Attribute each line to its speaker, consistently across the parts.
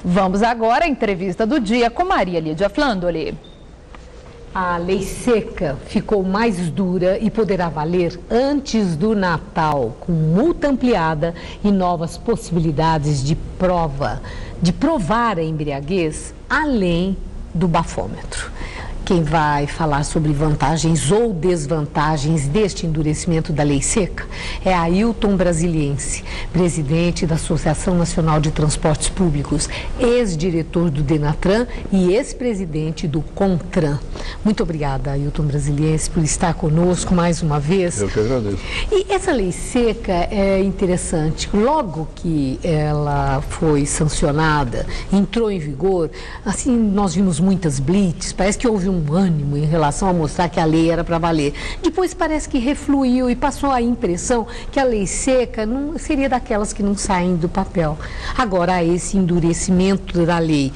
Speaker 1: Vamos agora à entrevista do dia com Maria Lídia Flandoli.
Speaker 2: A lei seca ficou mais dura e poderá valer antes do Natal, com multa ampliada e novas possibilidades de provar a embriaguez além do bafômetro. Quem vai falar sobre vantagens ou desvantagens deste endurecimento da lei seca é Ailton Brasiliense, presidente da Associação Nacional de Transportes Públicos, ex-diretor do Denatran e ex-presidente do CONTRAN. Muito obrigada, Ailton Brasiliense, por estar conosco mais uma vez.
Speaker 3: Eu que agradeço.
Speaker 2: E essa lei seca é interessante. Logo que ela foi sancionada, entrou em vigor, assim, nós vimos muitas blitz, parece que houve um ânimo em relação a mostrar que a lei era para valer. Depois parece que refluiu e passou a impressão que a lei seca não seria daquelas que não saem do papel. Agora, há esse endurecimento da lei.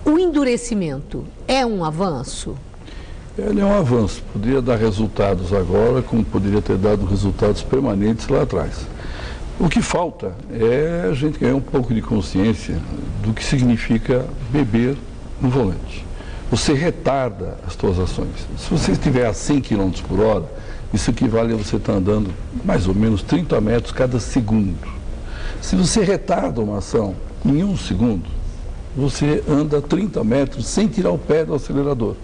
Speaker 2: O endurecimento é um avanço?
Speaker 3: Ele é um avanço. Poderia dar resultados agora, como poderia ter dado resultados permanentes lá atrás. O que falta é a gente ganhar um pouco de consciência do que significa beber no volante. Você retarda as suas ações. Se você estiver a 100 km por hora, isso equivale a você estar andando mais ou menos 30 metros cada segundo. Se você retarda uma ação em 1 segundo, você anda 30 metros sem tirar o pé do acelerador.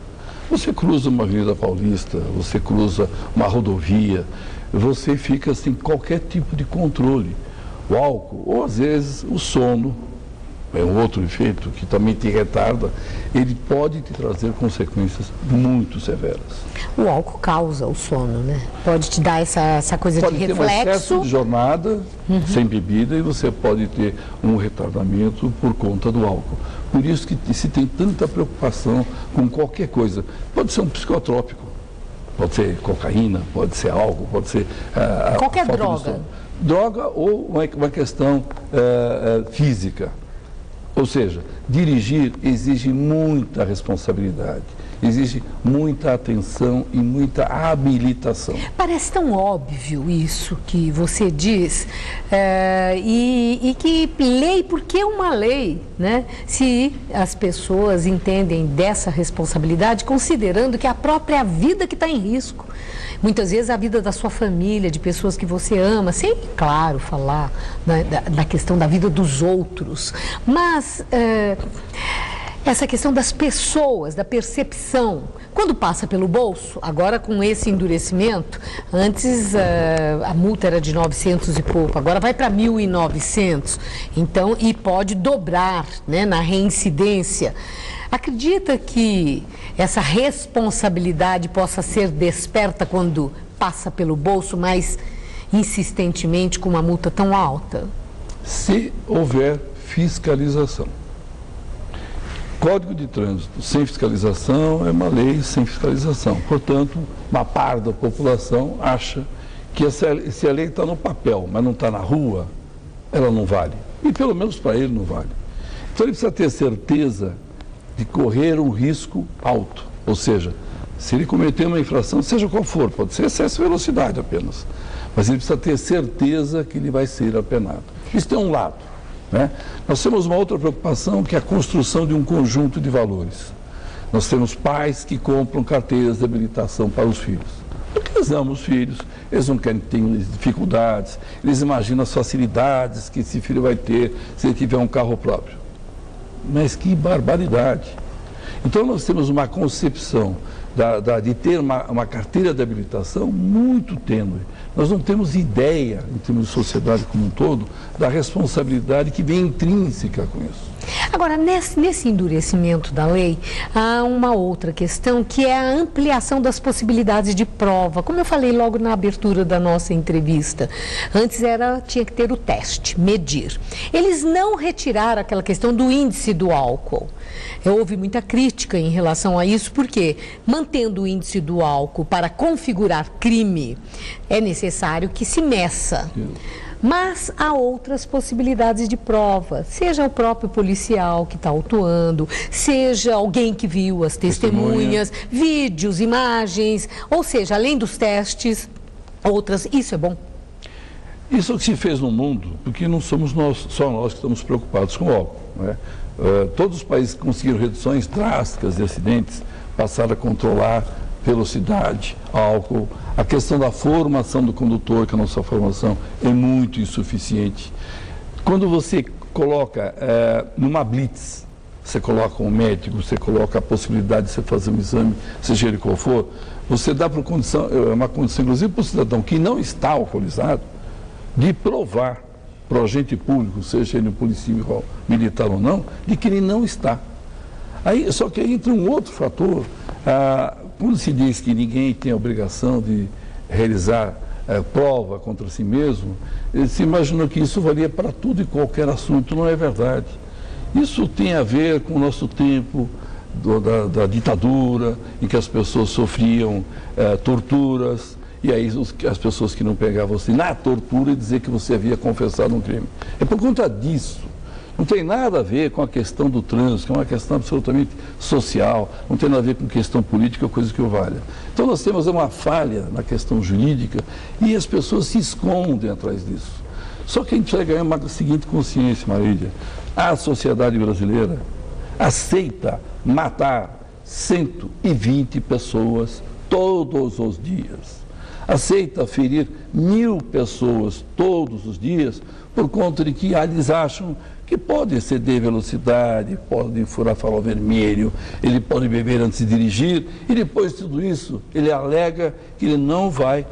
Speaker 3: Você cruza uma Avenida Paulista, você cruza uma rodovia, você fica sem qualquer tipo de controle. O álcool, ou às vezes o sono, é um outro efeito que também te retarda, ele pode te trazer consequências muito severas.
Speaker 2: O álcool causa o sono, né? Pode te dar essa coisa
Speaker 3: pode
Speaker 2: de reflexo.
Speaker 3: Pode ter um excesso de jornada sem bebida e você pode ter um retardamento por conta do álcool. Por isso que se tem tanta preocupação com qualquer coisa. Pode ser um psicotrópico, pode ser cocaína, pode ser álcool, pode ser...
Speaker 2: qualquer droga.
Speaker 3: Droga ou uma questão física. Ou seja, dirigir exige muita responsabilidade, exige muita atenção e muita habilitação.
Speaker 2: Parece tão óbvio isso que você diz, e que lei, por que uma lei, né? Se as pessoas entendem dessa responsabilidade, considerando que é a própria vida que está em risco. Muitas vezes a vida da sua família, de pessoas que você ama, sem, claro, falar da questão da vida dos outros, mas essa questão das pessoas, da percepção, quando passa pelo bolso, agora com esse endurecimento, antes a multa era de 900 e pouco, agora vai para 1.900, então, e pode dobrar, né, na reincidência. Acredita que essa responsabilidade possa ser desperta quando passa pelo bolso mais insistentemente com uma multa tão alta?
Speaker 3: Se houver fiscalização. Código de Trânsito sem fiscalização é uma lei sem fiscalização. Portanto, uma parte da população acha que se a lei está no papel, mas não está na rua, ela não vale. E pelo menos para ele não vale. Então ele precisa ter certeza de correr um risco alto. Ou seja, se ele cometer uma infração, seja qual for, pode ser excesso de velocidade apenas, mas ele precisa ter certeza que ele vai ser apenado. Isso tem um lado, né? Nós temos uma outra preocupação, que é a construção de um conjunto de valores. Nós temos pais que compram carteiras de habilitação para os filhos. Porque eles amam os filhos, eles não querem que tenham dificuldades, eles imaginam as facilidades que esse filho vai ter se ele tiver um carro próprio. Mas que barbaridade! Então nós temos uma concepção de ter uma carteira de habilitação muito tênue. Nós não temos ideia, em termos de sociedade como um todo, da responsabilidade que vem intrínseca com isso.
Speaker 2: Agora, nesse endurecimento da lei, há uma outra questão, que é a ampliação das possibilidades de prova. Como eu falei logo na abertura da nossa entrevista, antes tinha que ter o teste, medir. Eles não retiraram aquela questão do índice do álcool. Houve muita crítica em relação a isso, porque mantendo o índice do álcool para configurar crime, é necessário que se meça. Mas há outras possibilidades de prova, seja o próprio policial que está autuando, seja alguém que viu as testemunhas, vídeos, imagens, ou seja, além dos testes, outras. Isso é bom?
Speaker 3: Isso é o que se fez no mundo, porque não somos só nós que estamos preocupados com o álcool, né? Todos os países que conseguiram reduções drásticas de acidentes passaram a controlar velocidade, álcool, a questão da formação do condutor, que a nossa formação é muito insuficiente. Quando você coloca numa blitz, você coloca um médico, você coloca a possibilidade de você fazer um exame, seja ele qual for, você dá uma condição, inclusive para o cidadão que não está alcoolizado, de provar para o agente público, seja ele um polícia militar ou não, de que ele não está. Só que aí entra um outro fator. Quando se diz que ninguém tem a obrigação de realizar prova contra si mesmo, se imaginou que isso valia para tudo e qualquer assunto. Não é verdade. Isso tem a ver com o nosso tempo da ditadura, em que as pessoas sofriam torturas, e aí as pessoas que não pegavam você na tortura e dizer que você havia confessado um crime. É por conta disso. Não tem nada a ver com a questão do trânsito, que é uma questão absolutamente social, não tem nada a ver com questão política, coisa que o valha. Então nós temos uma falha na questão jurídica e as pessoas se escondem atrás disso. Só que a gente vai ganhar uma seguinte consciência, Marília. A sociedade brasileira aceita matar 120 pessoas todos os dias. Aceita ferir 1000 pessoas todos os dias por conta de que eles acham que pode exceder velocidade, pode furar farol vermelho, ele pode beber antes de dirigir, e depois de tudo isso, ele alega que ele não vai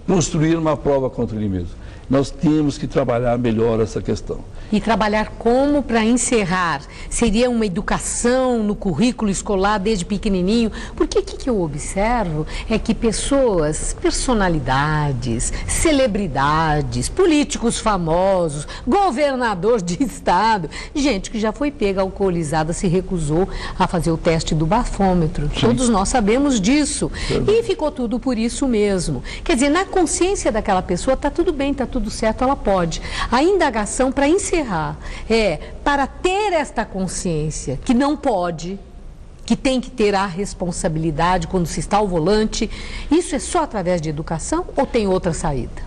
Speaker 3: construir uma prova contra ele mesmo. Nós temos que trabalhar melhor essa questão.
Speaker 2: E trabalhar como para encerrar? Seria uma educação no currículo escolar desde pequenininho? Porque o que eu observo é que pessoas, personalidades, celebridades, políticos famosos, governador de estado, gente que já foi pega alcoolizada se recusou a fazer o teste do bafômetro. Sim. Todos nós sabemos disso. E ficou tudo por isso mesmo. Quer dizer, na consciência daquela pessoa está tudo bem, está tudo certo, ela pode. A indagação para encerrar para ter esta consciência que não pode, que tem que ter a responsabilidade quando se está ao volante, isso é só através de educação ou tem outra saída?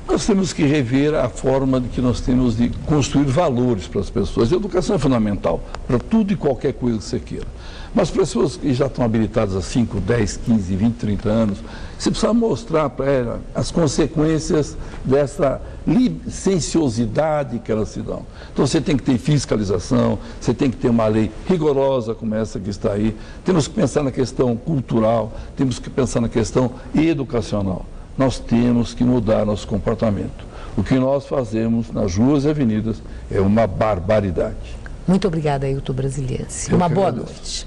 Speaker 3: Nós temos que rever a forma que nós temos de construir valores para as pessoas. A educação é fundamental para tudo e qualquer coisa que você queira. Mas para as pessoas que já estão habilitadas há 5, 10, 15, 20, 30 anos, você precisa mostrar para elas as consequências dessa licenciosidade que elas se dão. Então você tem que ter fiscalização, você tem que ter uma lei rigorosa como essa que está aí. Temos que pensar na questão cultural, temos que pensar na questão educacional. Nós temos que mudar nosso comportamento. O que nós fazemos nas ruas e avenidas é uma barbaridade.
Speaker 2: Muito obrigada, Ailton Brasiliense. Uma boa noite.